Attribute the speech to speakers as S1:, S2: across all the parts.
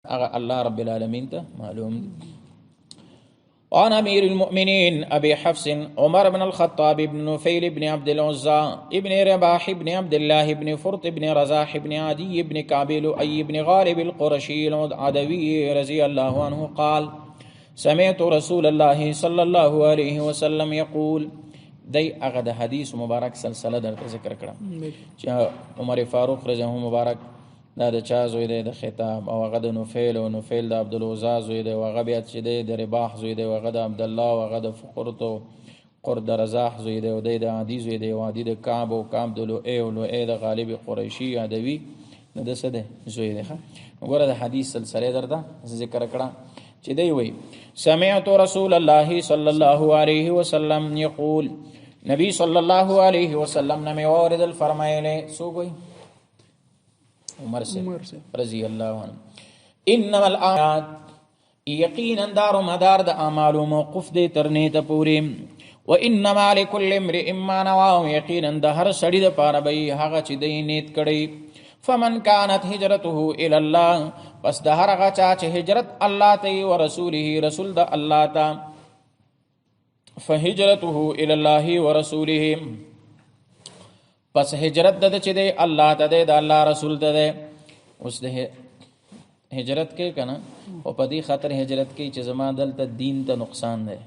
S1: الله رب العالمين ته معلوم. وعن أمير المؤمنين أبي حفص عمر بن الخطاب بن نفيل بن عبد العزى بن رباح بن عبد الله بن فرط بن رزاح بن عدي بن كعب لؤي بن غالب القرشي العدوي رضي الله عنه قال سمعت رسول الله صلى الله عليه وسلم يقول. دی هغه د حدیث مبارک سلسله در ذکر کړه چې عمر فاروق رضی الله مبارک دا د چا زوی دی د خطاب او هغه د نفیل او نفیل د عبدالعزا زوی دی او هغه بیا چې دی د رباح زوی دی او هغه د عبدالله او هغه د فقرت او قرد رزاح زوی دی او دی د عدي زوی دی او عدي د کعب او کعب د لؤی او لؤی د غالب قریشي عدوي نو د څه دی زوی دی. وګوره د حدیث سلسله درته ذکر کړه چې دی وی سمعت رسول الله صلی الله علیه وسلم یقول نبی صلی الله علیه وسلم نے مورد الفرمائے سو گئی عمر سے رضی اللہ عنہ انما الآیات یقینا دار و مدار د اعمال موقف دے ترنے ته پوری و انما لكل امرئ ما نوى یقینا د هر سړي د پاره به هغه چې د نیت کړي فمن كانت هجرته الى الله پس د هر هغه چا چې هجرت الله ته او رسوله رسول د الله ته فهجرته الى الله ورسوله پس هجرت د چې دی الله ته دی د الله رسول ته دی. اوس د هجرت کې کنه او په دې خاطر هجرت کې چې زما دلته دین ته نقصان دی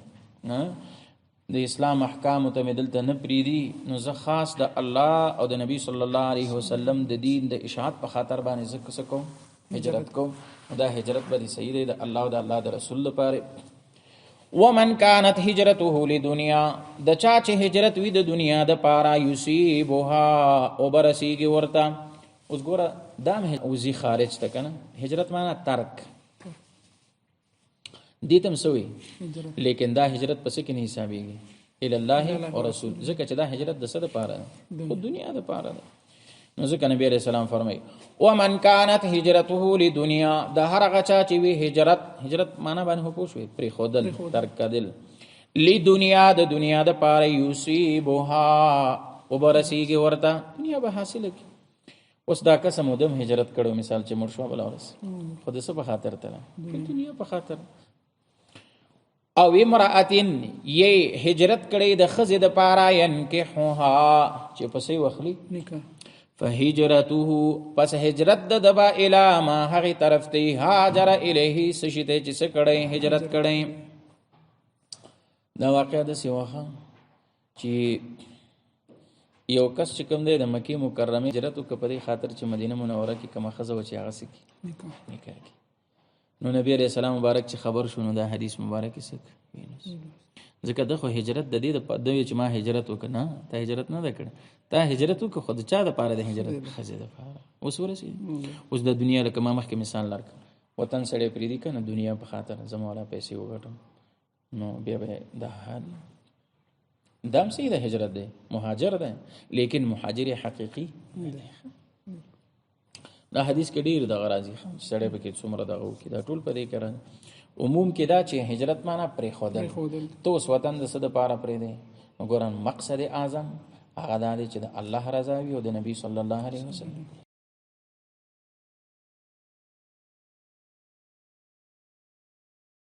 S1: د اسلام احکام ته مدلته نه پریدي نو زه خاص د الله او د نبی صلی الله علیه وسلم د دین د اشاعت په خاطر باندې زکه کوم هجرت کوم. دا هجرت به صحیح دی د الله او د الله د رسول لپاره. ومن كانت هجرته لدنيا د چا چې هجرت وي د دنیا د پاره یصيبها او برسیږي ورته. اوس ګوره دام اوزی خارج ته کنه هجرت معنا ترک دیتم سوی لیکن دا هجرت پس کې نه حسابيږي الى الله او رسول ځکه چې دا هجرت د څه د پاره د دنیا د پاره نو ځکه نبی عليه السلام فرمایي ومن كانت هجرته لدنيا د هر هغه چا چې وی هجرت معنا باندې پوښوي پری خودل ترک کدل لدنیا د دنیا د پاره یصيبها وبرسیږي ورته دنیا به حاصل کی. اوس دا قسم ودم هجرت کړو مثال چې مرشوا بلا ورس خود څه په خاطر ته دنیا په خاطر او امراتین یې هجرت کړي د خزې د پاره ينکحها چې پسې وخلی نکاح فهجرته پس هجرت د دبا الی ما هغه طرف ته هاجر الیه سشته چې څه کړي هجرت کړي. دا واقعه د سیوخه چې یو کس چې کوم دی د مکه مکرمه هجرت وکړي خاطر چې مدینه منوره کې کومه خزه و چې هغه سکی نکاح نو نبی علیہ السلام مبارک چې خبر شونه دا حدیث مبارک سک ځکه دغه هجرت د دې د دوی چې ما هجرت وکنه ته هجرت نه وکړه ته هجرت وک خود چا د پاره د هجرت خزه د پاره اوس ورسي اوس د دنیا لکه ما مخکې مثال لرک وطن سړی پریدي کنه دنیا په خاطر زموږه پیسې وګټم نو بیا به د حال دام سي د هجرت دی مهاجر دی لیکن مهاجر حقيقي دا حدیث کې ډیر د غرازي سړی په کې څومره دغه کې دا ټول پرې کړه عموم کې دا چې هجرت معنا پرې خودل تو وطن د صد پاره پرې دی وګورم مقصد اعظم هغه دا دی چې د الله رضا وي او د نبی صلی الله علیه وسلم